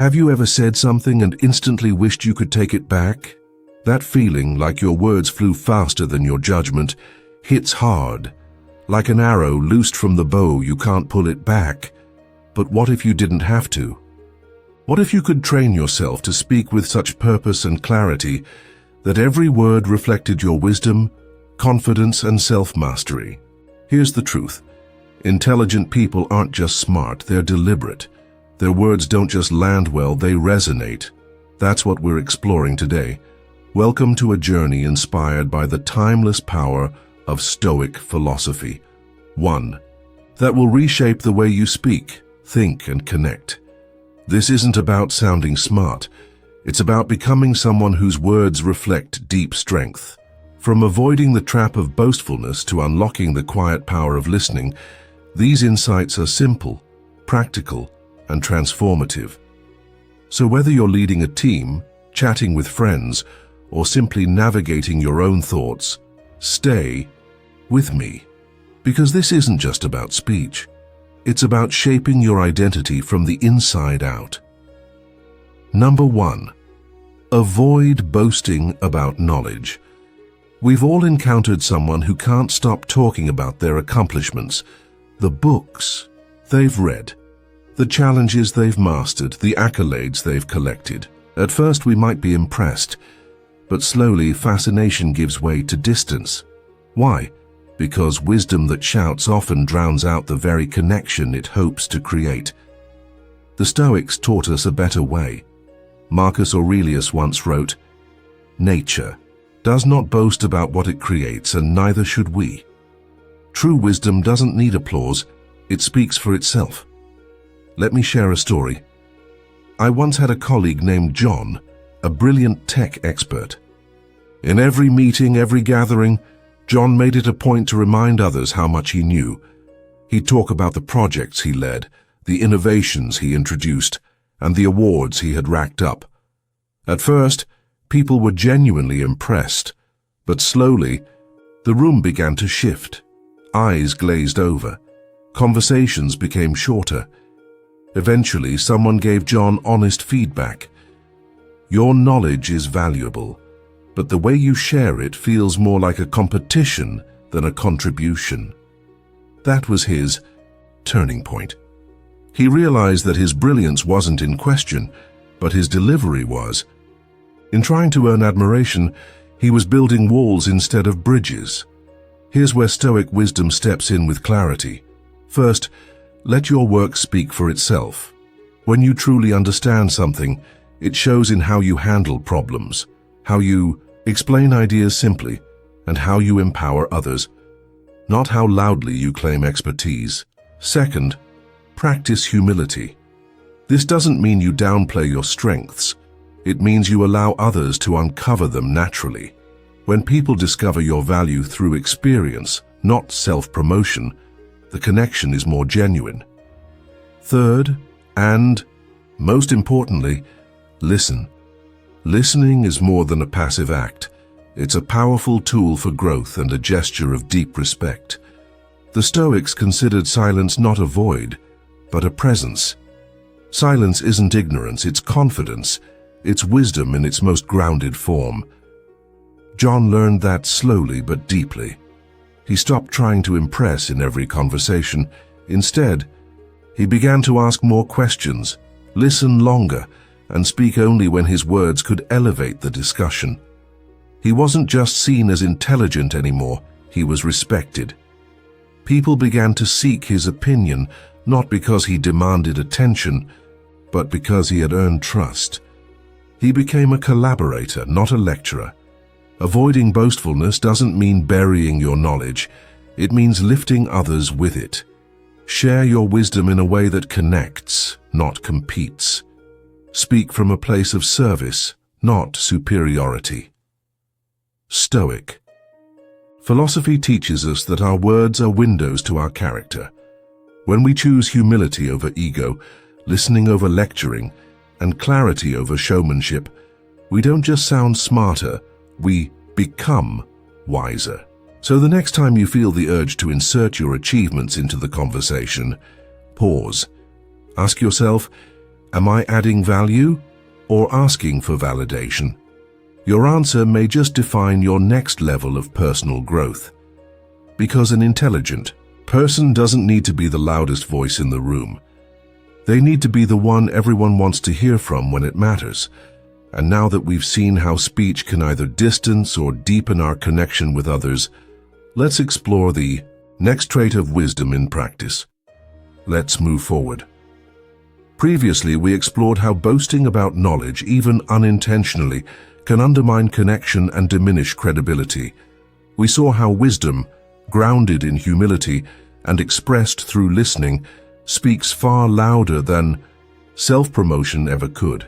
Have you ever said something and instantly wished you could take it back? That feeling, like your words flew faster than your judgment, hits hard. Like an arrow loosed from the bow, you can't pull it back. But what if you didn't have to? What if you could train yourself to speak with such purpose and clarity that every word reflected your wisdom, confidence, and self-mastery? Here's the truth. Intelligent people aren't just smart, they're deliberate. Their words don't just land well, they resonate. That's what we're exploring today. Welcome to a journey inspired by the timeless power of Stoic philosophy. 1. That will reshape the way you speak, think, and connect. This isn't about sounding smart. It's about becoming someone whose words reflect deep strength. From avoiding the trap of boastfulness to unlocking the quiet power of listening, these insights are simple, practical, and transformative. So whether you're leading a team, chatting with friends, or simply navigating your own thoughts, stay with me. Because this isn't just about speech. It's about shaping your identity from the inside out. Number 1. Avoid boasting about knowledge. We've all encountered someone who can't stop talking about their accomplishments, the books they've read, the challenges they've mastered, the accolades they've collected. At first we might be impressed, but slowly fascination gives way to distance. Why? Because wisdom that shouts often drowns out the very connection it hopes to create. The Stoics taught us a better way. Marcus Aurelius once wrote, "Nature does not boast about what it creates, and neither should we." True wisdom doesn't need applause, it speaks for itself. Let me share a story. I once had a colleague named John, a brilliant tech expert. In every meeting, every gathering, John made it a point to remind others how much he knew. He'd talk about the projects he led, the innovations he introduced, and the awards he had racked up. At first, people were genuinely impressed, but slowly, the room began to shift. Eyes glazed over. Conversations became shorter. Eventually, someone gave John honest feedback. "Your knowledge is valuable, but the way you share it feels more like a competition than a contribution." That was his turning point. He realized that his brilliance wasn't in question, but his delivery was. In trying to earn admiration, he was building walls instead of bridges. Here's where Stoic wisdom steps in with clarity. First, let your work speak for itself. When you truly understand something, it shows in how you handle problems, how you explain ideas simply, and how you empower others, not how loudly you claim expertise. Second, practice humility. This doesn't mean you downplay your strengths. It means you allow others to uncover them naturally. When people discover your value through experience, not self-promotion, the connection is more genuine. Third, and most importantly, listen. Listening is more than a passive act. It's a powerful tool for growth and a gesture of deep respect. The Stoics considered silence not a void, but a presence. Silence isn't ignorance, it's confidence. It's wisdom in its most grounded form. John learned that slowly but deeply. He stopped trying to impress in every conversation. Instead, he began to ask more questions, listen longer, and speak only when his words could elevate the discussion. He wasn't just seen as intelligent anymore, he was respected. People began to seek his opinion, not because he demanded attention, but because he had earned trust. He became a collaborator, not a lecturer. Avoiding boastfulness doesn't mean burying your knowledge. It means lifting others with it. Share your wisdom in a way that connects, not competes. Speak from a place of service, not superiority. Stoic. Philosophy teaches us that our words are windows to our character. When we choose humility over ego, listening over lecturing, and clarity over showmanship, we don't just sound smarter, we become wiser. So the next time you feel the urge to insert your achievements into the conversation, pause. Ask yourself, Am I adding value or asking for validation? Your answer may just define your next level of personal growth. Because an intelligent person doesn't need to be the loudest voice in the room. They need to be the one everyone wants to hear from when it matters. And now that we've seen how speech can either distance or deepen our connection with others, let's explore the next trait of wisdom in practice. Let's move forward. Previously, we explored how boasting about knowledge, even unintentionally, can undermine connection and diminish credibility. We saw how wisdom, grounded in humility and expressed through listening, speaks far louder than self-promotion ever could.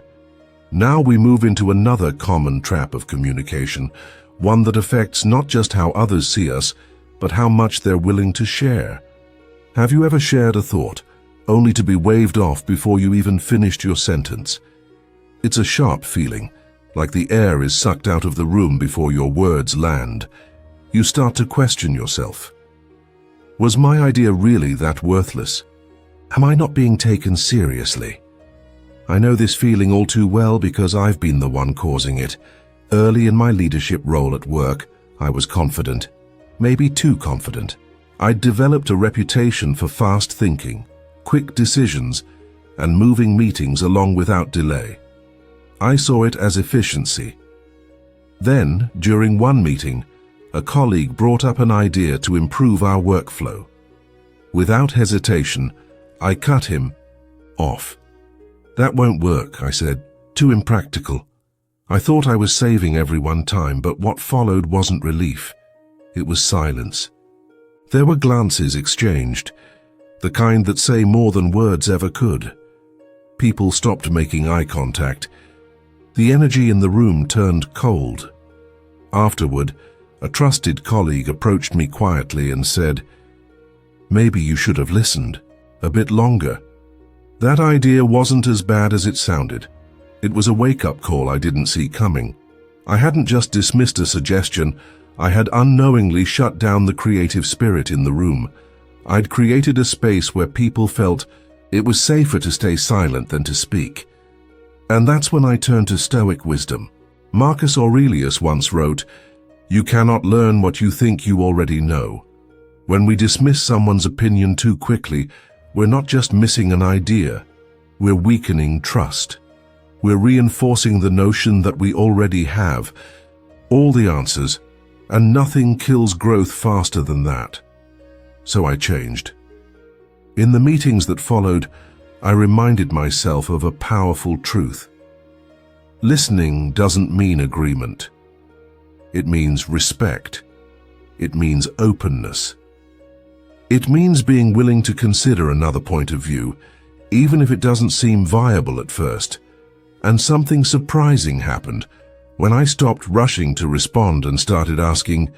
Now we move into another common trap of communication, one that affects not just how others see us, but how much they're willing to share. Have you ever shared a thought, only to be waved off before you even finished your sentence? It's a sharp feeling, like the air is sucked out of the room before your words land. You start to question yourself. Was my idea really that worthless? Am I not being taken seriously? I know this feeling all too well because I've been the one causing it. Early in my leadership role at work, I was confident, maybe too confident. I'd developed a reputation for fast thinking, quick decisions, and moving meetings along without delay. I saw it as efficiency. Then, during one meeting, a colleague brought up an idea to improve our workflow. Without hesitation, I cut him off. "That won't work," I said. "Too impractical." I thought I was saving everyone time, but what followed wasn't relief. It was silence. There were glances exchanged, the kind that say more than words ever could. People stopped making eye contact. The energy in the room turned cold. Afterward, a trusted colleague approached me quietly and said, "Maybe you should have listened a bit longer." That idea wasn't as bad as it sounded. It was a wake-up call I didn't see coming. I hadn't just dismissed a suggestion, I had unknowingly shut down the creative spirit in the room. I'd created a space where people felt it was safer to stay silent than to speak. And that's when I turned to Stoic wisdom. Marcus Aurelius once wrote, "You cannot learn what you think you already know." When we dismiss someone's opinion too quickly, we're not just missing an idea, we're weakening trust. We're reinforcing the notion that we already have all the answers, and nothing kills growth faster than that. So I changed. In the meetings that followed, I reminded myself of a powerful truth. Listening doesn't mean agreement. It means respect. It means openness. It means being willing to consider another point of view, even if it doesn't seem viable at first. And something surprising happened when I stopped rushing to respond and started asking,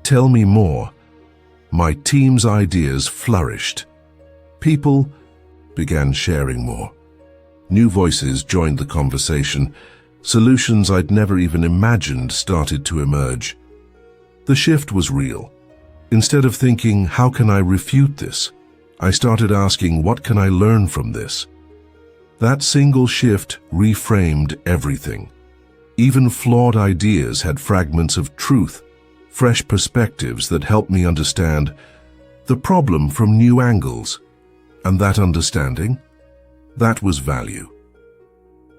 "Tell me more." My team's ideas flourished. People began sharing more. New voices joined the conversation. Solutions I'd never even imagined started to emerge. The shift was real. Instead of thinking, "How can I refute this?" I started asking, "What can I learn from this?" That single shift reframed everything. Even flawed ideas had fragments of truth, fresh perspectives that helped me understand the problem from new angles. And that understanding, that was value.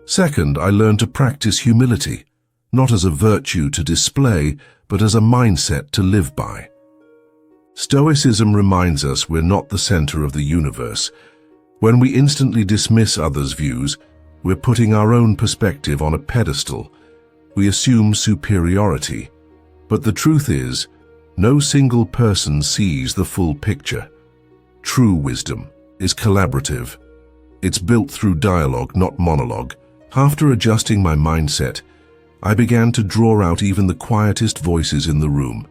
Second, I learned to practice humility, not as a virtue to display, but as a mindset to live by. Stoicism reminds us we're not the center of the universe. When we instantly dismiss others' views, we're putting our own perspective on a pedestal. We assume superiority. But the truth is, no single person sees the full picture. True wisdom is collaborative. It's built through dialogue, not monologue. After adjusting my mindset, I began to draw out even the quietest voices in the room.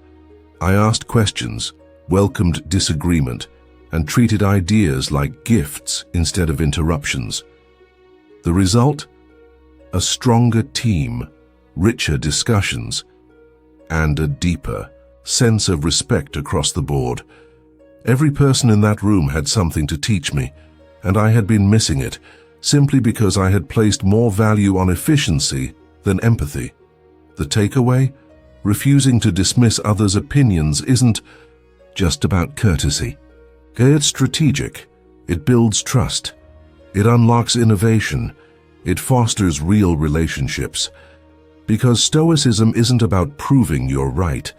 I asked questions, welcomed disagreement, and treated ideas like gifts instead of interruptions. The result? A stronger team, richer discussions, and a deeper sense of respect across the board. Every person in that room had something to teach me, and I had been missing it, simply because I had placed more value on efficiency than empathy. The takeaway? Refusing to dismiss others' opinions isn't just about courtesy. It's strategic. It builds trust. It unlocks innovation. It fosters real relationships. Because Stoicism isn't about proving you're right.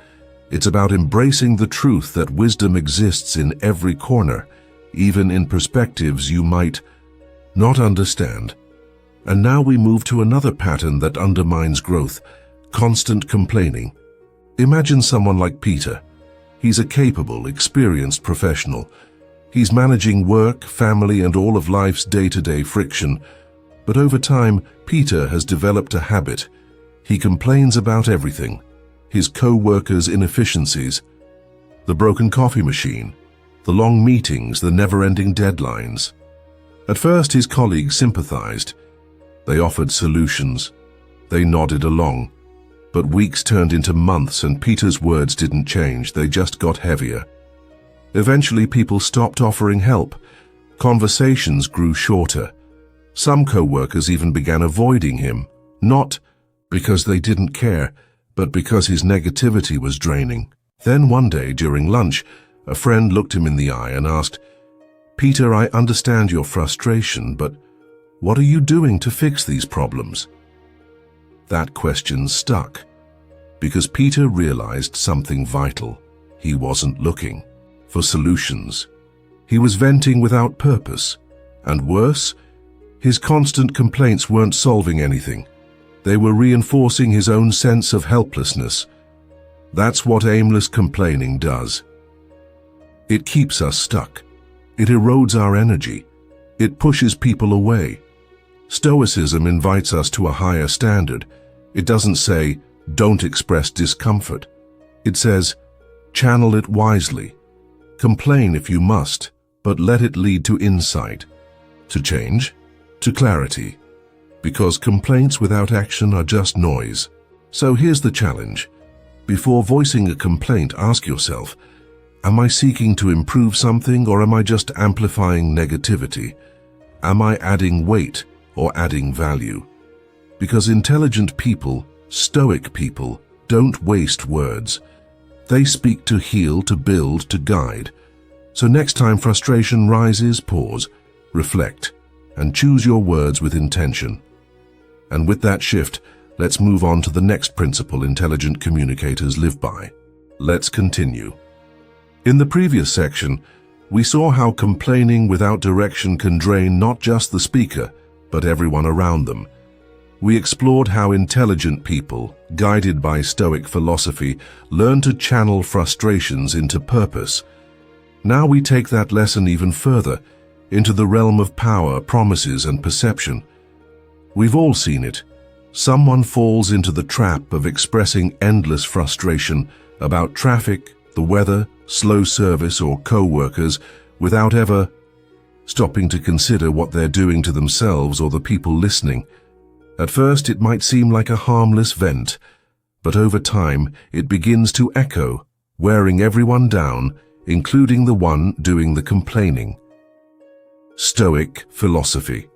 It's about embracing the truth that wisdom exists in every corner, even in perspectives you might not understand. And now we move to another pattern that undermines growth: constant complaining. Imagine someone like Peter. He's a capable, experienced professional. He's managing work, family, and all of life's day-to-day friction. But over time, Peter has developed a habit. He complains about everything: his co-workers' inefficiencies, the broken coffee machine, the long meetings, the never-ending deadlines. At first, his colleagues sympathized. They offered solutions. They nodded along. But weeks turned into months and Peter's words didn't change, they just got heavier. Eventually, people stopped offering help. Conversations grew shorter. Some co-workers even began avoiding him, not because they didn't care, but because his negativity was draining. Then one day during lunch, a friend looked him in the eye and asked, "Peter, I understand your frustration, but what are you doing to fix these problems?" That question stuck, because Peter realized something vital. He wasn't looking for solutions. He was venting without purpose. And worse, his constant complaints weren't solving anything. They were reinforcing his own sense of helplessness. That's what aimless complaining does. It keeps us stuck. It erodes our energy. It pushes people away. Stoicism invites us to a higher standard. It doesn't say, don't express discomfort. It says, channel it wisely. Complain if you must, but let it lead to insight, to change, to clarity. Because complaints without action are just noise. So here's the challenge. Before voicing a complaint, ask yourself, am I seeking to improve something or am I just amplifying negativity? Am I adding weight or adding value? Because intelligent people, stoic people, don't waste words. They speak to heal, to build, to guide. So next time frustration rises, pause, reflect, and choose your words with intention. And with that shift, let's move on to the next principle intelligent communicators live by. Let's continue. In the previous section, we saw how complaining without direction can drain not just the speaker, but everyone around them. We explored how intelligent people, guided by Stoic philosophy, learn to channel frustrations into purpose. Now we take that lesson even further, into the realm of power, promises, and perception. We've all seen it. Someone falls into the trap of expressing endless frustration about traffic, the weather, slow service, or co-workers without ever stopping to consider what they're doing to themselves or the people listening. At first, it might seem like a harmless vent, but over time, it begins to echo, wearing everyone down, including the one doing the complaining. Stoic philosophy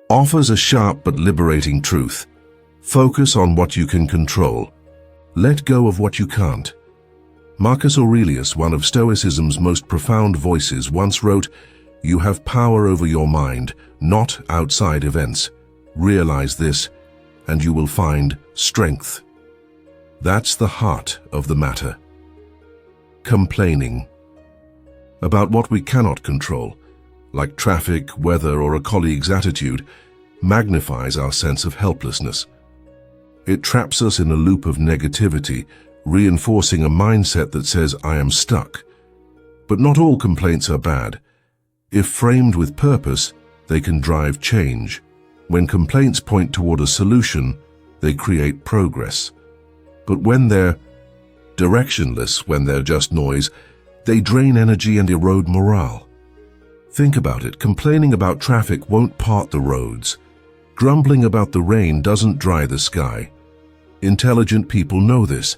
offers a sharp but liberating truth. Focus on what you can control. Let go of what you can't. Marcus Aurelius, one of Stoicism's most profound voices, once wrote, "You have power over your mind, not outside events. Realize this, and you will find strength." That's the heart of the matter. Complaining about what we cannot control, like traffic, weather, or a colleague's attitude, magnifies our sense of helplessness. It traps us in a loop of negativity, reinforcing a mindset that says, "I am stuck." But not all complaints are bad. If framed with purpose, they can drive change. When complaints point toward a solution, they create progress. But when they're directionless, when they're just noise, they drain energy and erode morale. Think about it. Complaining about traffic won't part the roads. Grumbling about the rain doesn't dry the sky. Intelligent people know this.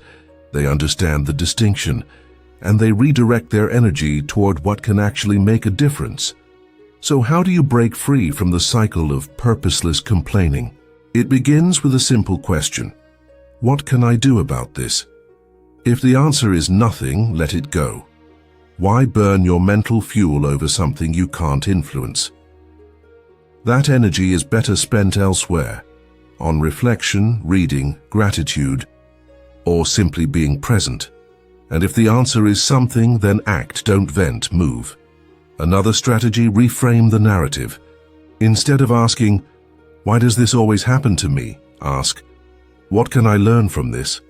They understand the distinction, and they redirect their energy toward what can actually make a difference. So how do you break free from the cycle of purposeless complaining? It begins with a simple question. What can I do about this? If the answer is nothing, let it go. Why burn your mental fuel over something you can't influence? That energy is better spent elsewhere, on reflection, reading, gratitude, or simply being present. And if the answer is something, then act, don't vent, move. Another strategy, reframe the narrative. Instead of asking, why does this always happen to me? Ask, what can I learn from this?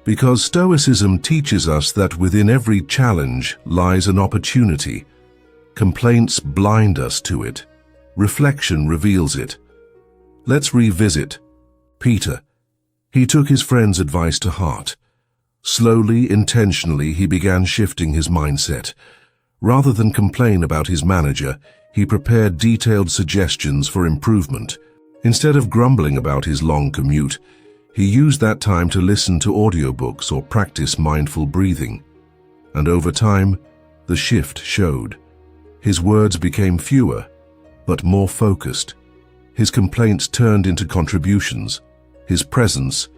Because Stoicism teaches us that within every challenge lies an opportunity. Complaints blind us to it. Reflection reveals it. Let's revisit Peter. He took his friend's advice to heart. Slowly, intentionally, he began shifting his mindset. Rather than complain about his manager, he prepared detailed suggestions for improvement. Instead of grumbling about his long commute, he used that time to listen to audiobooks or practice mindful breathing. And over time, the shift showed. His words became fewer, but more focused. His complaints turned into contributions. His presence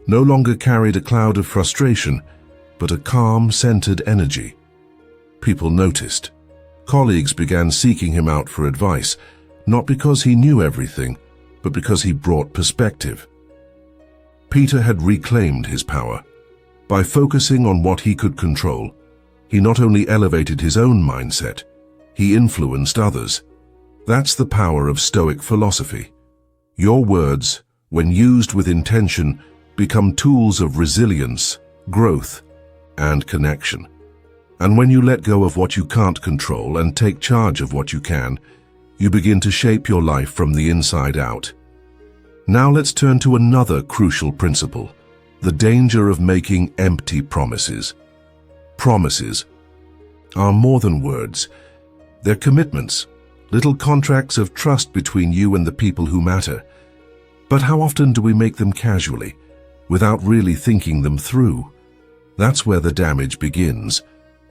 no longer carried a cloud of frustration, but a calm, centered energy. People noticed. Colleagues began seeking him out for advice, not because he knew everything, but because he brought perspective. Peter had reclaimed his power. By focusing on what he could control, he not only elevated his own mindset, he influenced others. That's the power of Stoic philosophy. Your words, when used with intention, become tools of resilience, growth, and connection. And when you let go of what you can't control and take charge of what you can, you begin to shape your life from the inside out. Now let's turn to another crucial principle, the danger of making empty promises. Promises are more than words. They're commitments, little contracts of trust between you and the people who matter. But how often do we make them casually, without really thinking them through? That's where the damage begins.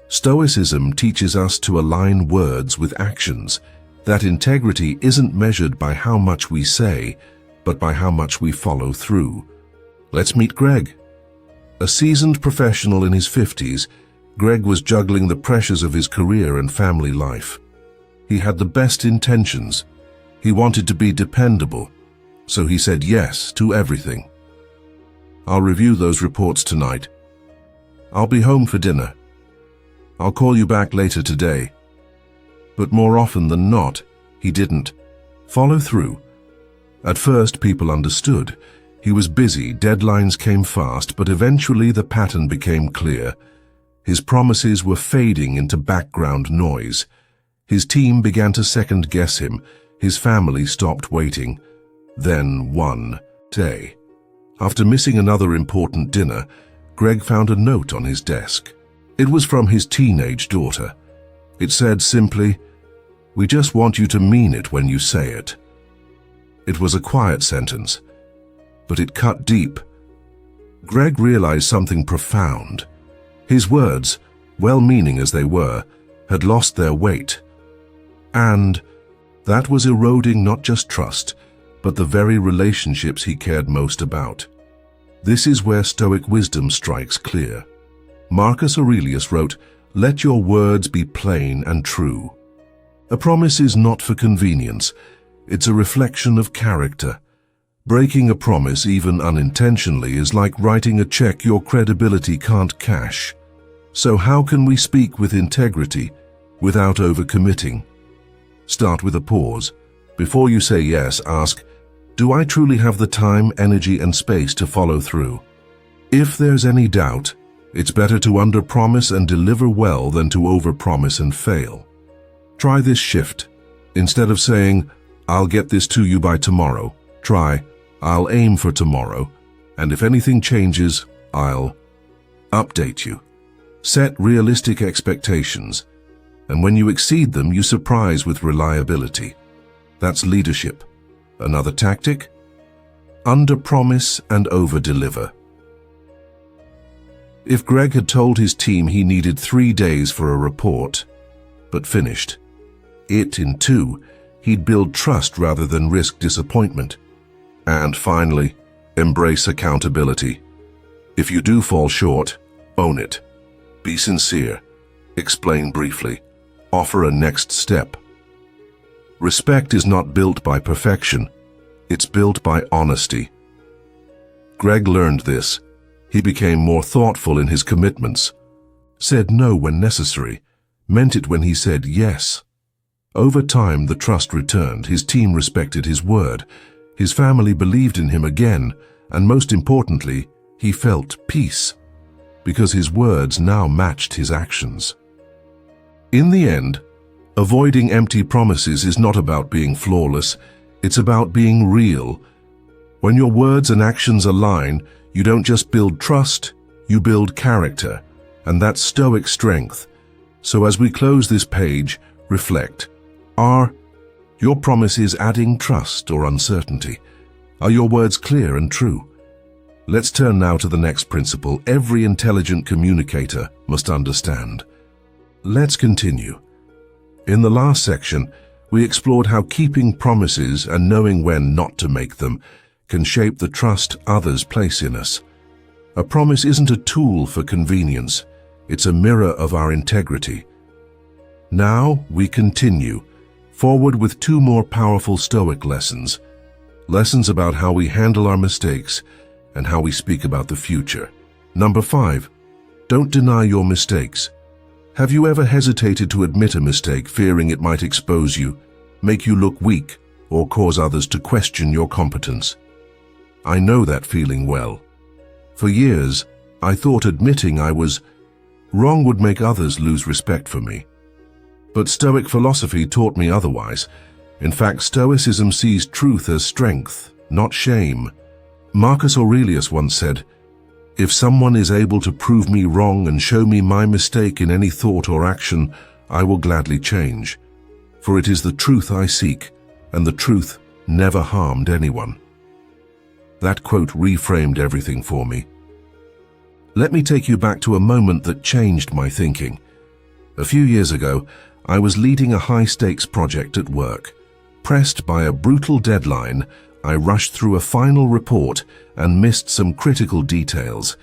Stoicism teaches us to align words with actions, that integrity isn't measured by how much we say, but by how much we follow through. Let's meet Greg. A seasoned professional in his 50s, Greg was juggling the pressures of his career and family life. He had the best intentions. He wanted to be dependable, so he said yes to everything. I'll review those reports tonight. I'll be home for dinner. I'll call you back later today. But more often than not, he didn't follow through. At first, people understood. He was busy, deadlines came fast, but eventually the pattern became clear. His promises were fading into background noise. His team began to second-guess him. His family stopped waiting. Then one day, after missing another important dinner, Greg found a note on his desk. It was from his teenage daughter. It said simply, "We just want you to mean it when you say it." It was a quiet sentence, but it cut deep. Greg realized something profound. His words, well-meaning as they were, had lost their weight. And that was eroding not just trust, but the very relationships he cared most about. This is where Stoic wisdom strikes clear. Marcus Aurelius wrote, "Let your words be plain and true." A promise is not for convenience. It's a reflection of character. Breaking a promise, even unintentionally, is like writing a check your credibility can't cash. So how can we speak with integrity without overcommitting? Start with a pause. Before you say yes, ask, do I truly have the time, energy, and space to follow through? If there's any doubt, it's better to under-promise and deliver well than to over-promise and fail. Try this shift. Instead of saying, "I'll get this to you by tomorrow," try, "I'll aim for tomorrow, and if anything changes, I'll update you." Set realistic expectations, and when you exceed them, you surprise with reliability. That's leadership. Another tactic? Under-promise and over-deliver. If Greg had told his team he needed 3 days for a report, but finished In two, he'd build trust rather than risk disappointment. And finally, embrace accountability. If you do fall short, own it. Be sincere. Explain briefly. Offer a next step. Respect is not built by perfection. It's built by honesty. Greg learned this. He became more thoughtful in his commitments, said no when necessary, meant it when he said yes. Over time, the trust returned, his team respected his word, his family believed in him again, and most importantly, he felt peace, because his words now matched his actions. In the end, avoiding empty promises is not about being flawless, it's about being real. When your words and actions align, you don't just build trust, you build character, and that's Stoic strength. So as we close this page, reflect. Are your promises adding trust or uncertainty? Are your words clear and true? Let's turn now to the next principle every intelligent communicator must understand. Let's continue. In the last section, we explored how keeping promises and knowing when not to make them can shape the trust others place in us. A promise isn't a tool for convenience, it's a mirror of our integrity. Now we continue, forward with two more powerful Stoic lessons. Lessons about how we handle our mistakes and how we speak about the future. Number 5, don't deny your mistakes. Have you ever hesitated to admit a mistake, fearing it might expose you, make you look weak, or cause others to question your competence? I know that feeling well. For years, I thought admitting I was wrong would make others lose respect for me. But Stoic philosophy taught me otherwise. In fact, Stoicism sees truth as strength, not shame. Marcus Aurelius once said, "If someone is able to prove me wrong and show me my mistake in any thought or action, I will gladly change. For it is the truth I seek, and the truth never harmed anyone." That quote reframed everything for me. Let me take you back to a moment that changed my thinking. A few years ago, I was leading a high-stakes project at work. Pressed by a brutal deadline, I rushed through a final report and missed some critical details.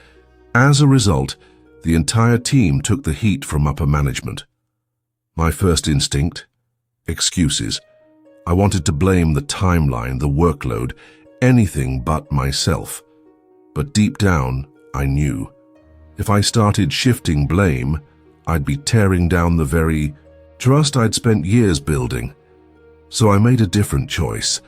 As a result, the entire team took the heat from upper management. My first instinct? Excuses. I wanted to blame the timeline, the workload, anything but myself. But deep down, I knew. If I started shifting blame, I'd be tearing down the very trust I'd spent years building. So I made a different choice.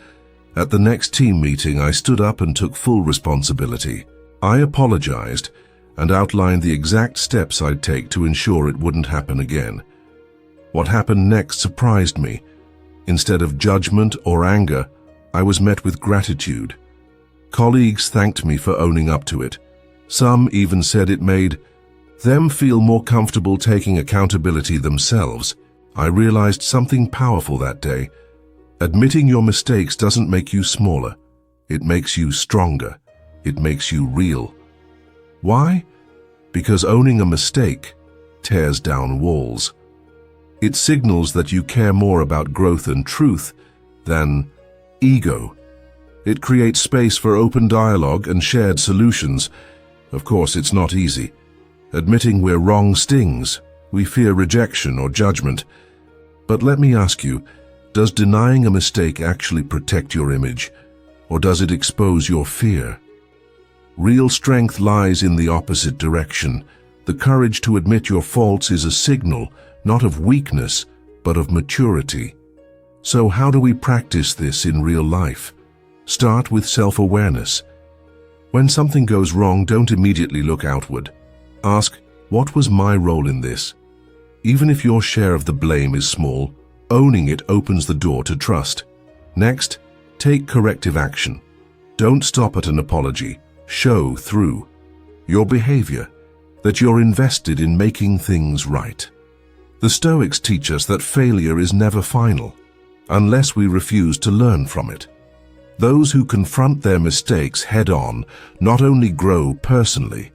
At the next team meeting, I stood up and took full responsibility. I apologized and outlined the exact steps I'd take to ensure it wouldn't happen again. What happened next surprised me. Instead of judgment or anger, I was met with gratitude. Colleagues thanked me for owning up to it. Some even said it made them feel more comfortable taking accountability themselves. I realized something powerful that day. Admitting your mistakes doesn't make you smaller. It makes you stronger. It makes you real. Why? Because owning a mistake tears down walls. It signals that you care more about growth and truth than ego. It creates space for open dialogue and shared solutions. Of course, it's not easy. Admitting we're wrong stings. We fear rejection or judgment. But let me ask you, does denying a mistake actually protect your image, or does it expose your fear? Real strength lies in the opposite direction. The courage to admit your faults is a signal, not of weakness, but of maturity. So how do we practice this in real life? Start with self-awareness. When something goes wrong, don't immediately look outward. Ask, what was my role in this? Even if your share of the blame is small, owning it opens the door to trust. Next, take corrective action. Don't stop at an apology. Show through your behavior that you're invested in making things right. The Stoics teach us that failure is never final, unless we refuse to learn from it. Those who confront their mistakes head-on not only grow personally,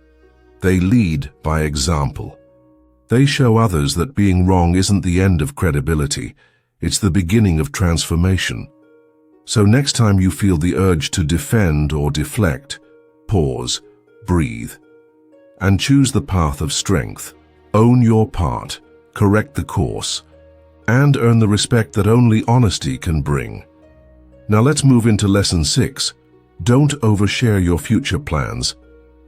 they lead by example. They show others that being wrong isn't the end of credibility, It's the beginning of transformation. So next time you feel the urge to defend or deflect, pause, breathe, and choose the path of strength. Own your part, correct the course, and earn the respect that only honesty can bring. Now let's move into Lesson 6. Don't overshare your future plans.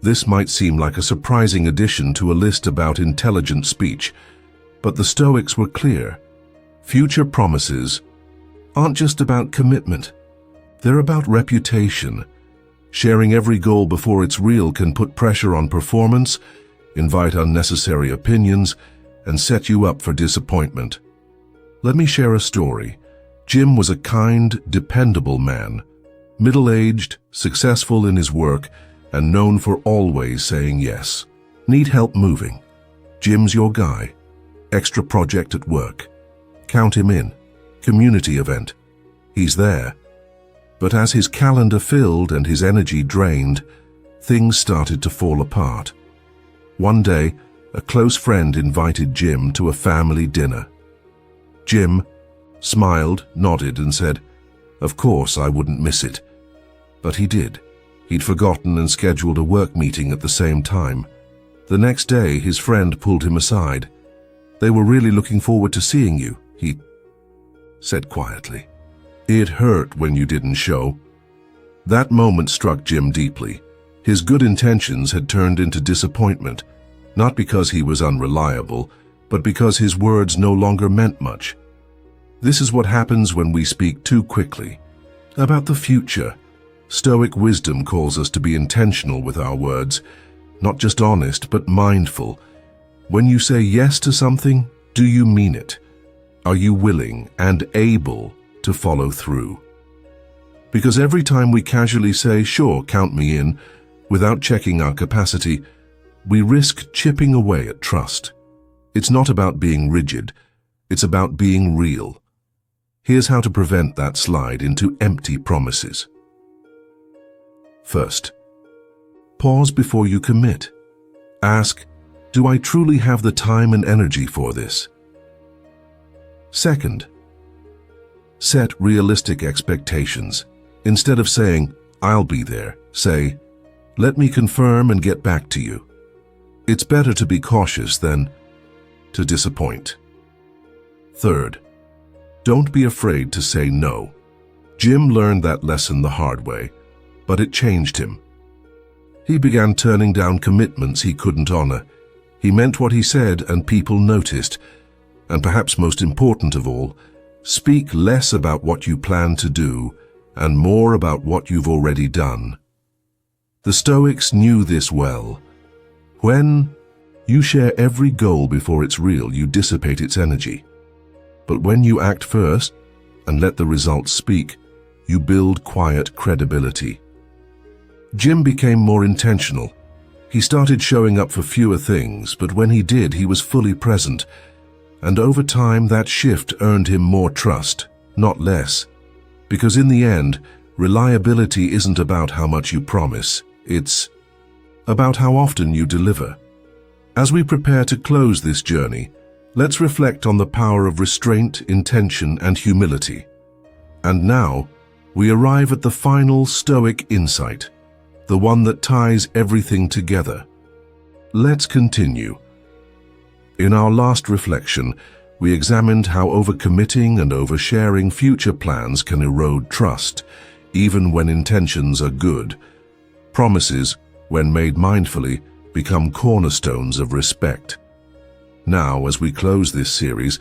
This might seem like a surprising addition to a list about intelligent speech, but the Stoics were clear. Future promises aren't just about commitment. They're about reputation. Sharing every goal before it's real can put pressure on performance, invite unnecessary opinions, and set you up for disappointment. Let me share a story. Jim was a kind, dependable man, middle-aged, successful in his work, and known for always saying yes. Need help moving? Jim's your guy. Extra project at work? Count him in. Community event? He's there. But as his calendar filled and his energy drained, things started to fall apart. One day, a close friend invited Jim to a family dinner. Jim smiled, nodded, and said, "Of course, I wouldn't miss it." But he did. He'd forgotten and scheduled a work meeting at the same time. The next day, his friend pulled him aside. "They were really looking forward to seeing you," he said quietly. "It hurt when you didn't show." That moment struck Jim deeply. His good intentions had turned into disappointment, not because he was unreliable, but because his words no longer meant much. This is what happens when we speak too quickly. About the future, Stoic wisdom calls us to be intentional with our words, not just honest, but mindful. When you say yes to something, do you mean it? Are you willing and able to follow through? Because every time we casually say, "Sure, count me in," without checking our capacity, we risk chipping away at trust. It's not about being rigid, it's about being real. Here's how to prevent that slide into empty promises. First, pause before you commit. Ask, do I truly have the time and energy for this? Second, set realistic expectations. Instead of saying, "I'll be there," say, "Let me confirm and get back to you." It's better to be cautious than to disappoint. Third, don't be afraid to say no. Jim learned that lesson the hard way, but it changed him. He began turning down commitments he couldn't honor. He meant what he said, and people noticed. And perhaps most important of all, speak less about what you plan to do and more about what you've already done. The Stoics knew this well. When you share every goal before it's real, you dissipate its energy. But when you act first and let the results speak, you build quiet credibility. Jim became more intentional. He started showing up for fewer things, but when he did, he was fully present. And over time, that shift earned him more trust, not less. Because in the end, reliability isn't about how much you promise, it's about how often you deliver. As we prepare to close this journey, let's reflect on the power of restraint, intention, and humility. And now, we arrive at the final Stoic insight, the one that ties everything together. Let's continue. In our last reflection, we examined how overcommitting and oversharing future plans can erode trust, even when intentions are good. Promises, when made mindfully, become cornerstones of respect. Now, as we close this series,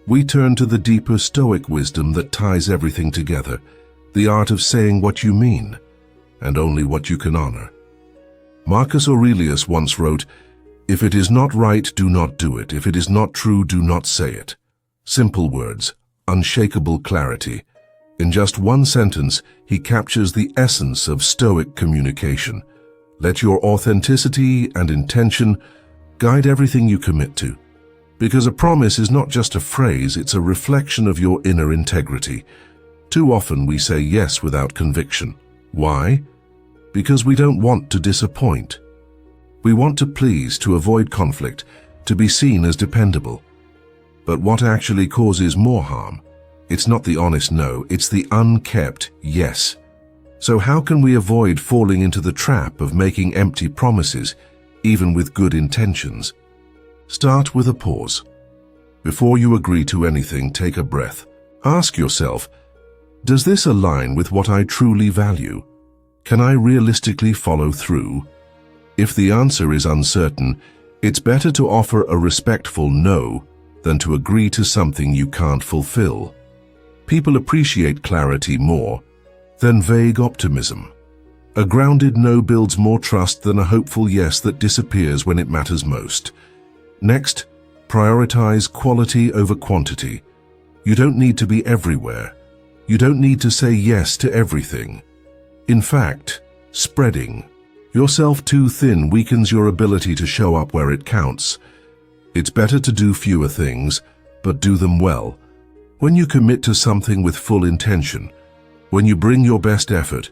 we turn to the deeper Stoic wisdom that ties everything together, the art of saying what you mean, and only what you can honor. Marcus Aurelius once wrote, "If it is not right, do not do it. If it is not true, do not say it." Simple words, unshakable clarity. In just one sentence, he captures the essence of Stoic communication. Let your authenticity and intention guide everything you commit to. Because a promise is not just a phrase, it's a reflection of your inner integrity. Too often we say yes without conviction. Why? Because we don't want to disappoint. We want to please, to avoid conflict, to be seen as dependable. But what actually causes more harm It's not the honest no, it's the unkept yes. So how can we avoid falling into the trap of making empty promises, even with good intentions? Start with a pause. Before you agree to anything, take a breath. Ask yourself, does this align with what I truly value? Can I realistically follow through? If the answer is uncertain, it's better to offer a respectful no than to agree to something you can't fulfill. People appreciate clarity more than vague optimism. A grounded no builds more trust than a hopeful yes that disappears when it matters most. Next, prioritize quality over quantity. You don't need to be everywhere. You don't need to say yes to everything. In fact, spreading yourself too thin weakens your ability to show up where it counts. It's better to do fewer things, but do them well. When you commit to something with full intention, when you bring your best effort,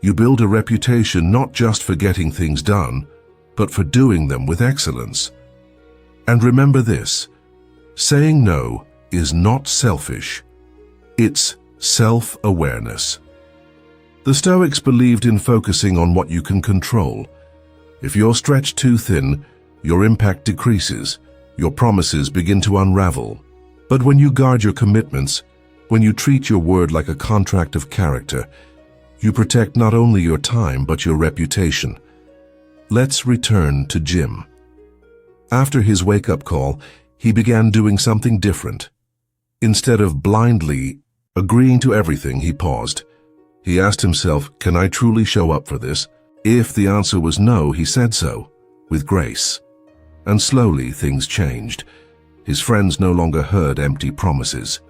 you build a reputation not just for getting things done, but for doing them with excellence. And remember this, saying no is not selfish. It's self-awareness. The Stoics believed in focusing on what you can control. If you're stretched too thin, your impact decreases, your promises begin to unravel. But when you guard your commitments, when you treat your word like a contract of character, you protect not only your time but your reputation. Let's return to Jim. After his wake-up call, he began doing something different. Instead of blindly agreeing to everything, he paused. He asked himself, can I truly show up for this? If the answer was no, he said so, with grace. And slowly things changed. His friends no longer heard empty promises.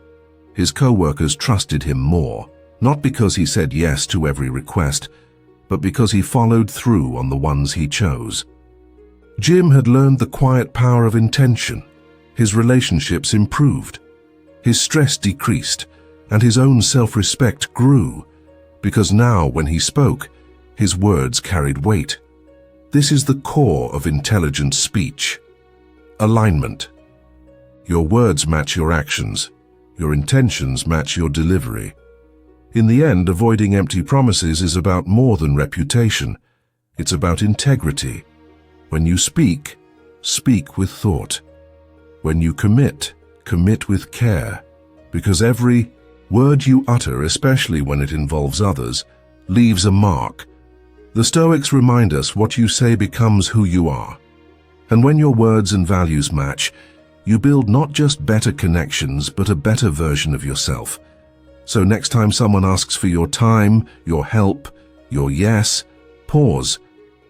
His co-workers trusted him more, not because he said yes to every request, but because he followed through on the ones he chose. Jim had learned the quiet power of intention. His relationships improved. His stress decreased, and his own self-respect grew, because now when he spoke, his words carried weight. This is the core of intelligent speech. Alignment. Your words match your actions. Your intentions match your delivery. In the end, avoiding empty promises is about more than reputation. It's about integrity. When you speak, speak with thought. When you commit, commit with care. Because every word you utter, especially when it involves others, leaves a mark. The Stoics remind us what you say becomes who you are. And when your words and values match, you build not just better connections, but a better version of yourself. So next time someone asks for your time, your help, your yes, pause,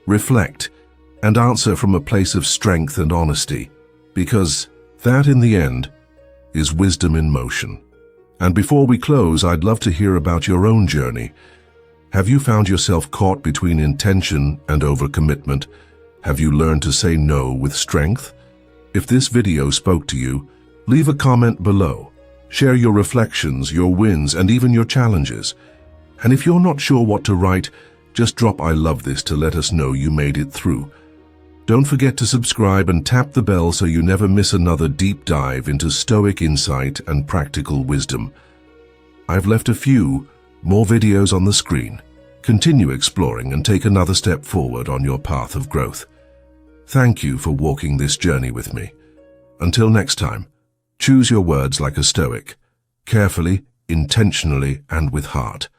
reflect, and answer from a place of strength and honesty, because that, in the end, is wisdom in motion. And before we close, I'd love to hear about your own journey. Have you found yourself caught between intention and overcommitment? Have you learned to say no with strength? If this video spoke to you, leave a comment below. Share your reflections, your wins, and even your challenges. And if you're not sure what to write, just drop "I love this" to let us know you made it through. Don't forget to subscribe and tap the bell so you never miss another deep dive into Stoic insight and practical wisdom. I've left a few more videos on the screen. Continue exploring and take another step forward on your path of growth. Thank you for walking this journey with me. Until next time, choose your words like a Stoic, carefully, intentionally, and with heart.